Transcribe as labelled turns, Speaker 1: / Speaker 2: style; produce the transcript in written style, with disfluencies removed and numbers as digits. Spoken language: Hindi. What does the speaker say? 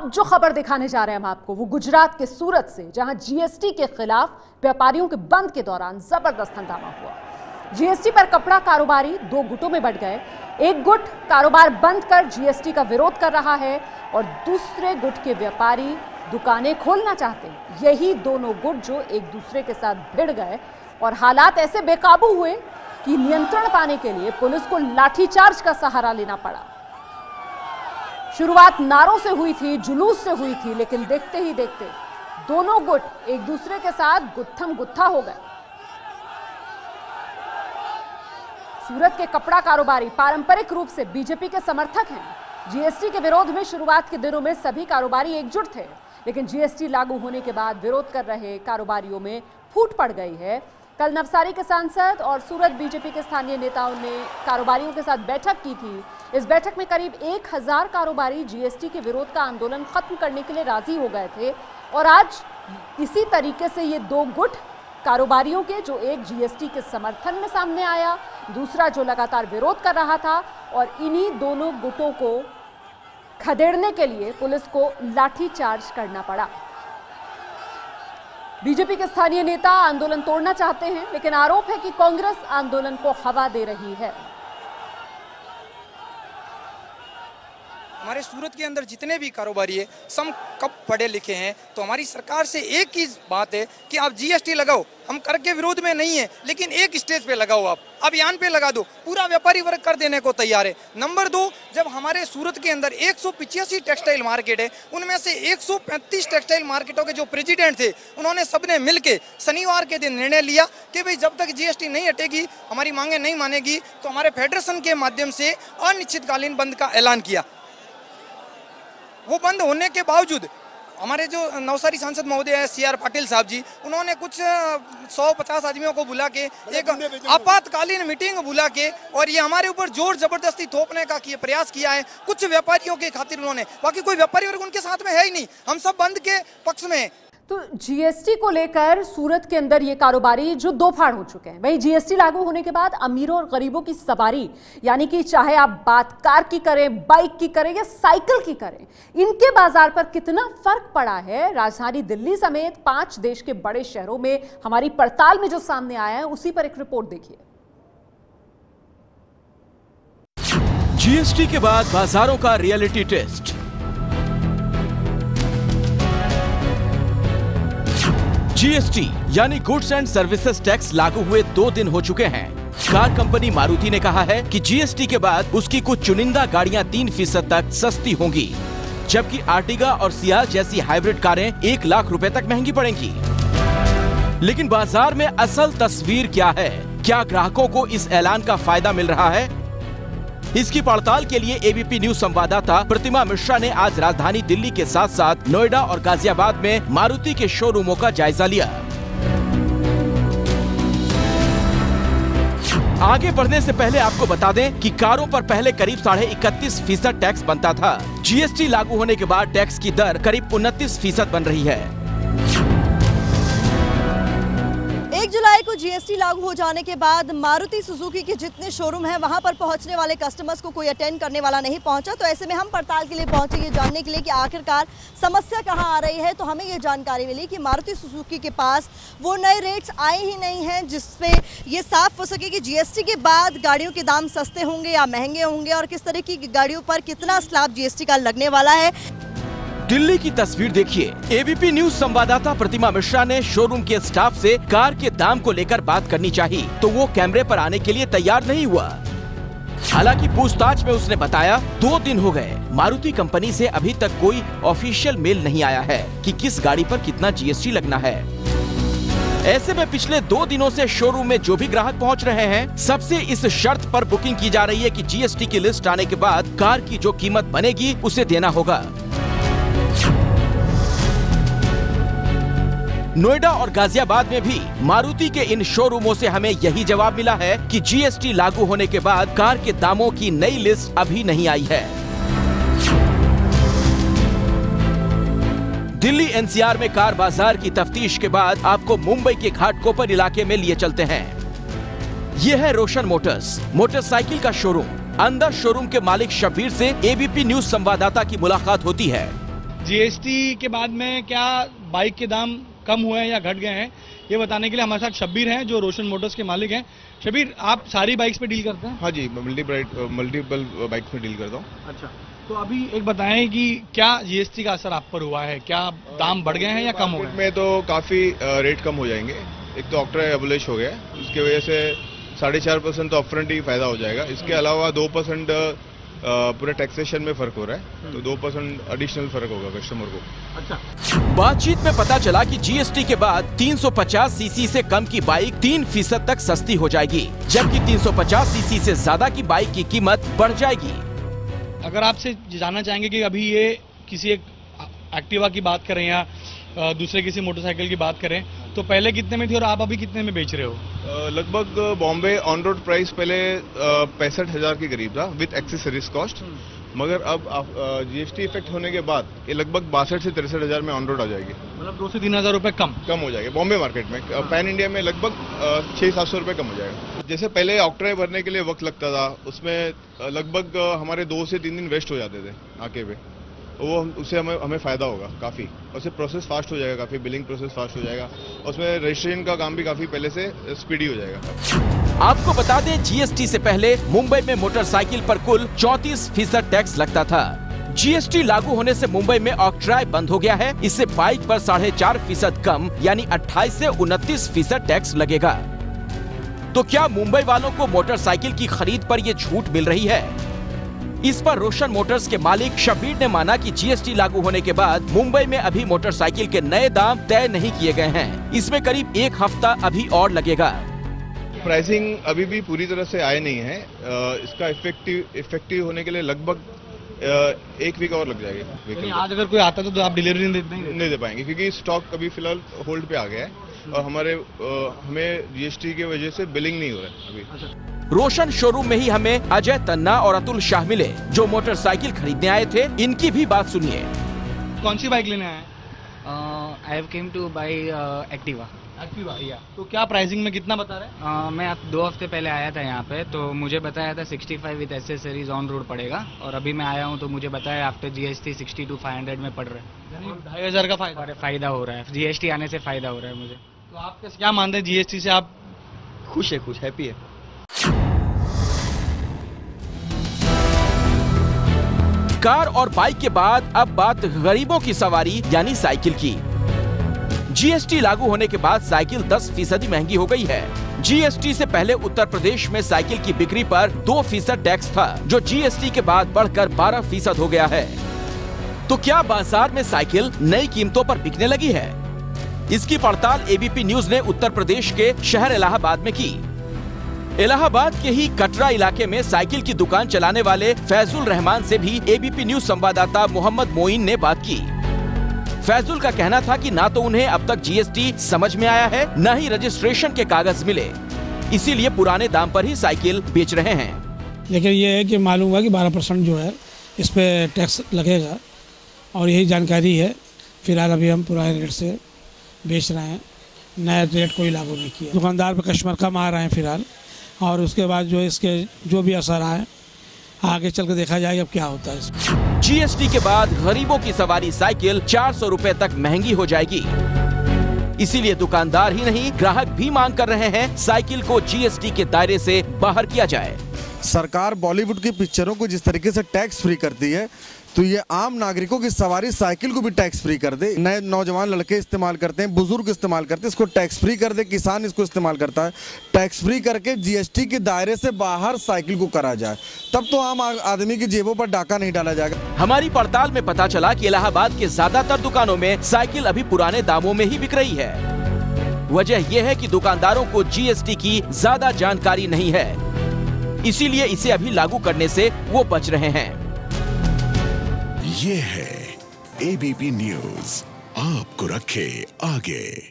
Speaker 1: अब जो खबर दिखाने जा रहे हैं हम आपको वो गुजरात के सूरत से, जहां जीएसटी के खिलाफ व्यापारियों के बंद के दौरान जबरदस्त हंगामा हुआ। जीएसटी पर कपड़ा कारोबारी दो गुटों में बंट गए। एक गुट कारोबार बंद कर जीएसटी का विरोध कर रहा है और दूसरे गुट के व्यापारी दुकानें खोलना चाहते हैं। यही दोनों गुट जो एक दूसरे के साथ भिड़ गए और हालात ऐसे बेकाबू हुए कि नियंत्रण पाने के लिए पुलिस को लाठीचार्ज का सहारा लेना पड़ा। शुरुआत नारों से हुई थी, जुलूस से हुई थी, लेकिन देखते ही देखते दोनों गुट एक दूसरे के साथ गुत्थम गुत्था हो गए। सूरत के कपड़ा कारोबारी पारंपरिक रूप से बीजेपी के समर्थक हैं। जीएसटी के विरोध में शुरुआत के दिनों में सभी कारोबारी एकजुट थे, लेकिन जीएसटी लागू होने के बाद विरोध कर रहे कारोबारियों में फूट पड़ गई है। कल नवसारी के सांसद और सूरत बीजेपी के स्थानीय नेताओं ने कारोबारियों के साथ बैठक की थी। इस बैठक में करीब 1000 कारोबारी जीएसटी के विरोध का आंदोलन खत्म करने के लिए राजी हो गए थे और आज इसी तरीके से ये दो गुट कारोबारियों के, जो एक जीएसटी के समर्थन में सामने आया, दूसरा जो लगातार विरोध कर रहा था, और इन्हीं दोनों गुटों को खदेड़ने के लिए पुलिस को लाठीचार्ज करना पड़ा। बीजेपी के स्थानीय नेता आंदोलन तोड़ना चाहते हैं, लेकिन आरोप है कि कांग्रेस आंदोलन को हवा दे रही है।
Speaker 2: हमारे सूरत के अंदर जितने भी कारोबारी है सब कब पढ़े लिखे हैं, तो हमारी सरकार से एक ही बात है कि आप जीएसटी लगाओ। हम कर के विरोध में नहीं है, लेकिन एक स्टेज पे लगाओ, आप अभियान पे लगा दो। पूरा व्यापारी वर्ग कर देने को तैयार है। नंबर 2, जब हमारे सूरत के अंदर 185 टेक्सटाइल मार्केट है, उनमें से 135 टेक्सटाइल मार्केटों के जो प्रेसिडेंट थे, उन्होंने सबने मिलके शनिवार के दिन निर्णय लिया कि भाई जब तक जीएसटी नहीं हटेगी, हमारी मांगे नहीं मानेगी, तो हमारे फेडरेशन के माध्यम से अनिश्चितकालीन बंद का ऐलान किया। वो बंद होने के बावजूद हमारे जो नवसारी सांसद महोदय है CR पाटिल साहब जी, उन्होंने कुछ 150 आदमियों को बुला के एक आपातकालीन मीटिंग बुला के और ये हमारे ऊपर जोर जबरदस्ती थोपने का प्रयास किया है कुछ व्यापारियों के खातिर उन्होंने। बाकी कोई व्यापारी वर्ग उनके साथ में है ही नहीं, हम सब बंद के पक्ष में हैं।
Speaker 1: तो जीएसटी को लेकर सूरत के अंदर ये कारोबारी जो दो फाड़ हो चुके हैं। वहीं जीएसटी लागू होने के बाद अमीरों और गरीबों की सवारी, यानी कि चाहे आप बात कार की करें, बाइक की करें या साइकिल की करें, इनके बाजार पर कितना फर्क पड़ा है। राजधानी दिल्ली समेत 5 देश के बड़े शहरों में हमारी पड़ताल में जो सामने आया है, उसी पर एक रिपोर्ट देखिए।
Speaker 3: जीएसटी के बाद बाजारों का रियलिटी टेस्ट। जीएसटी यानी गुड्स एंड सर्विसेज टैक्स लागू हुए 2 दिन हो चुके हैं। कार कंपनी मारुति ने कहा है कि जीएसटी के बाद उसकी कुछ चुनिंदा गाड़ियां 3% तक सस्ती होंगी, जबकि आर्टिगा और सियाज जैसी हाइब्रिड कारें 1 लाख रुपए तक महंगी पड़ेंगी। लेकिन बाजार में असल तस्वीर क्या है? क्या ग्राहकों को इस ऐलान का फायदा मिल रहा है? इसकी पड़ताल के लिए एबीपी न्यूज संवाददाता प्रतिमा मिश्रा ने आज राजधानी दिल्ली के साथ साथ नोएडा और गाजियाबाद में मारुति के शोरूमों का जायजा लिया। आगे बढ़ने से पहले आपको बता दें कि कारों पर पहले करीब 31.5% टैक्स बनता था। जीएसटी लागू होने के बाद टैक्स की दर करीब 29% बन रही है।
Speaker 4: 1 जुलाई को जीएसटी लागू हो जाने के बाद मारुति सुजुकी के जितने शोरूम हैं, वहां पर पहुंचने वाले कस्टमर्स को कोई अटेंड करने वाला नहीं पहुंचा। तो ऐसे में हम पड़ताल के लिए पहुंचे ये जानने के लिए कि आखिरकार समस्या कहां आ रही है। तो हमें ये जानकारी मिली कि मारुति सुजुकी के पास वो नए रेट्स आए ही नहीं हैं जिसपे ये साफ हो सके कि जीएसटी के बाद गाड़ियों के दाम सस्ते होंगे या महंगे होंगे और किस तरह की गाड़ियों पर कितना स्लैब जीएसटी का लगने वाला है।
Speaker 3: दिल्ली की तस्वीर देखिए। एबीपी न्यूज संवाददाता प्रतिमा मिश्रा ने शोरूम के स्टाफ से कार के दाम को लेकर बात करनी चाहिए, तो वो कैमरे पर आने के लिए तैयार नहीं हुआ। हालांकि पूछताछ में उसने बताया 2 दिन हो गए, मारुति कंपनी से अभी तक कोई ऑफिशियल मेल नहीं आया है कि किस गाड़ी पर कितना जीएसटी लगना है। ऐसे में पिछले 2 दिनों से शोरूम में जो भी ग्राहक पहुंच रहे हैं, सबसे इस शर्त पर बुकिंग की जा रही है कि जीएसटी की लिस्ट आने के बाद कार की जो कीमत बनेगी उसे देना होगा। नोएडा और गाजियाबाद में भी मारुति के इन शोरूमों से हमें यही जवाब मिला है कि जीएसटी लागू होने के बाद कार के दामों की नई लिस्ट अभी नहीं आई है। दिल्ली एनसीआर में कार बाजार की तफ्तीश के बाद आपको मुंबई के घाटकोपर इलाके में लिए चलते हैं। यह है रोशन मोटर्स, मोटरसाइकिल का शोरूम। अंदर शोरूम के मालिक शब्बीर से एबीपी न्यूज संवाददाता की मुलाकात होती है।
Speaker 5: जीएसटी के बाद में क्या बाइक के दाम कम हुए हैं या घट गए हैं, ये बताने के लिए हमारे साथ शब्बीर हैं जो रोशन मोटर्स के मालिक हैं। शब्बीर, आप सारी बाइक्स पे डील करते हैं?
Speaker 6: हाँ जी, मल्टीपल बाइक्स में डील करता हूँ।
Speaker 5: अच्छा, तो अभी एक बताएं कि क्या जीएसटी का असर आप पर हुआ है, क्या दाम बढ़ गए हैं या कम हो गए?
Speaker 6: में तो काफ़ी रेट कम हो जाएंगे। एक तो ऑक्ट्रा एबोलिश हो गया है, इसकी वजह से 4.5% तो अपफ्रंट ही फायदा हो जाएगा। इसके अलावा 2% पूरे टैक्सेशन में फर्क हो रहा है, तो 2% एडिशनल फर्क होगा कस्टमर को।
Speaker 5: अच्छा,
Speaker 3: बातचीत में पता चला कि जीएसटी के बाद 350 सीसी से कम की बाइक 3% तक सस्ती हो जाएगी, जबकि 350 सीसी से ज्यादा की बाइक की कीमत बढ़ जाएगी।
Speaker 5: अगर आपसे जानना चाहेंगे कि अभी ये किसी एक एक्टिवा की बात करें या दूसरे किसी मोटरसाइकिल की बात करें, तो पहले कितने में थी और आप अभी कितने में बेच रहे हो?
Speaker 6: लगभग बॉम्बे ऑन रोड प्राइस पहले 65,000 के करीब था विद एक्सेसरीज कॉस्ट, मगर अब जीएसटी इफेक्ट होने के बाद ये लगभग 62 से 63,000 में ऑन रोड आ जाएगी।
Speaker 5: मतलब 2 से 3,000 रुपए कम
Speaker 6: हो जाएगा बॉम्बे मार्केट में। पैन इंडिया में लगभग 600-700 रुपए कम हो जाएगा। जैसे पहले ऑक्ट्रा भरने के लिए वक्त लगता था, उसमें लगभग हमारे 2 से 3 दिन वेस्ट हो जाते थे नाके पे, वो उससे हमें फायदा होगा काफ़ी। उससे प्रोसेस फास्ट हो जाएगा, काफ़ी बिलिंग प्रोसेस फास्ट हो जाएगा, उसमें रजिस्ट्रेशन का काम भी काफ़ी पहले से स्पीडी हो जाएगा।
Speaker 3: आपको बता दें, जीएसटी से पहले मुंबई में मोटरसाइकिल पर कुल 34% टैक्स लगता था। जीएसटी लागू होने से मुंबई में ऑक्ट्राय बंद हो गया है। इससे बाइक पर 4.5% कम यानी 28 से 29% टैक्स लगेगा। तो क्या मुंबई वालों को मोटरसाइकिल की खरीद पर ये छूट मिल रही है? इस पर रोशन मोटर्स के मालिक शब्बीर ने माना कि जीएसटी लागू होने के बाद मुंबई में अभी मोटरसाइकिल के नए दाम तय नहीं किए गए हैं। इसमें करीब 1 हफ्ता अभी और लगेगा।
Speaker 6: प्राइसिंग अभी भी पूरी तरह से आए नहीं है। इसका इफेक्टिव होने के लिए लगभग 1 वीक और लग जाएगी।
Speaker 5: आज अगर कोई आता तो आप डिलीवरी नहीं दे
Speaker 6: पाएंगे, क्योंकि स्टॉक अभी फिलहाल होल्ड पे आ गया है और हमें जीएसटी की वजह से बिलिंग नहीं हो रहा है अभी।
Speaker 3: रोशन शोरूम में ही हमें अजय तन्ना और अतुल शाह मिले, जो मोटरसाइकिल खरीदने आए थे। इनकी भी बात सुनिए।
Speaker 5: कौन सी बाइक लेने आए?
Speaker 7: I have came to buy Activa.
Speaker 5: Activa, या तो क्या प्राइसिंग में कितना बता रहे हैं?
Speaker 7: मैं 2 हफ्ते पहले आया था यहाँ पे, तो मुझे बताया था 65 विद एसेसरीज ऑन रोड पड़ेगा, और अभी मैं आया हूँ तो मुझे बताया आफ्टर जीएसटी 62,500 में पड़ रहा है।
Speaker 5: 2,500 का
Speaker 7: फायदा हो रहा है, जीएसटी आने से फायदा हो रहा है मुझे।
Speaker 5: तो आप क्या मानते हैं, जीएसटी से आप
Speaker 8: खुश हैप्पी है?
Speaker 3: कार और बाइक के बाद अब बात गरीबों की सवारी यानी साइकिल की। जीएसटी लागू होने के बाद साइकिल 10% महंगी हो गई है। जीएसटी से पहले उत्तर प्रदेश में साइकिल की बिक्री पर 2% टैक्स था, जो जीएसटी के बाद बढ़कर 12% हो गया है। तो क्या बाजार में साइकिल नई कीमतों पर बिकने लगी है? इसकी पड़ताल एबीपी न्यूज ने उत्तर प्रदेश के शहर इलाहाबाद में की। इलाहाबाद के ही कटरा इलाके में साइकिल की दुकान चलाने वाले फैजुल रहमान से भी एबीपी न्यूज संवाददाता मोहम्मद मोइन ने बात की। फैजुल का कहना था कि ना तो उन्हें अब तक जीएसटी समझ में आया है, न ही रजिस्ट्रेशन के कागज मिले, इसीलिए पुराने दाम पर ही साइकिल बेच रहे हैं।
Speaker 9: लेकिन ये है कि मालूम हुआ कि 12% जो है इस पे टैक्स लगेगा, और यही जानकारी है। फिलहाल अभी हम पुराने रेट से बेच रहे हैं, नया रेट कोई लागू नहीं किया। दुकानदार पे कस्टमर कम आ रहे हैं फिलहाल, और उसके बाद जो इसके जो भी असर आए आगे चल के देखा जाएगा अब क्या होता है इसमें।
Speaker 3: जीएसटी के बाद गरीबों की सवारी साइकिल 400 रुपए तक महंगी हो जाएगी। इसीलिए दुकानदार ही नहीं, ग्राहक भी मांग कर रहे हैं साइकिल को जीएसटी के दायरे से बाहर किया जाए।
Speaker 10: सरकार बॉलीवुड की पिक्चरों को जिस तरीके से टैक्स फ्री करती है, तो ये आम नागरिकों की सवारी साइकिल को भी टैक्स फ्री कर दे। नए नौजवान लड़के इस्तेमाल करते हैं, बुजुर्ग इस्तेमाल करते हैं, इसको टैक्स फ्री कर दे। किसान इसको इस्तेमाल करता है, टैक्स फ्री करके जीएसटी के दायरे से बाहर साइकिल को करा जाए, तब तो आम आदमी की जेबों पर डाका नहीं डाला जाएगा।
Speaker 3: हमारी पड़ताल में पता चला कि इलाहाबाद के ज्यादातर दुकानों में साइकिल अभी पुराने दामों में ही बिक रही है। वजह यह है कि दुकानदारों को जीएसटी की ज्यादा जानकारी नहीं है, इसीलिए इसे अभी लागू करने से वो बच रहे हैं।
Speaker 11: ये है एबीपी न्यूज, आपको रखे आगे।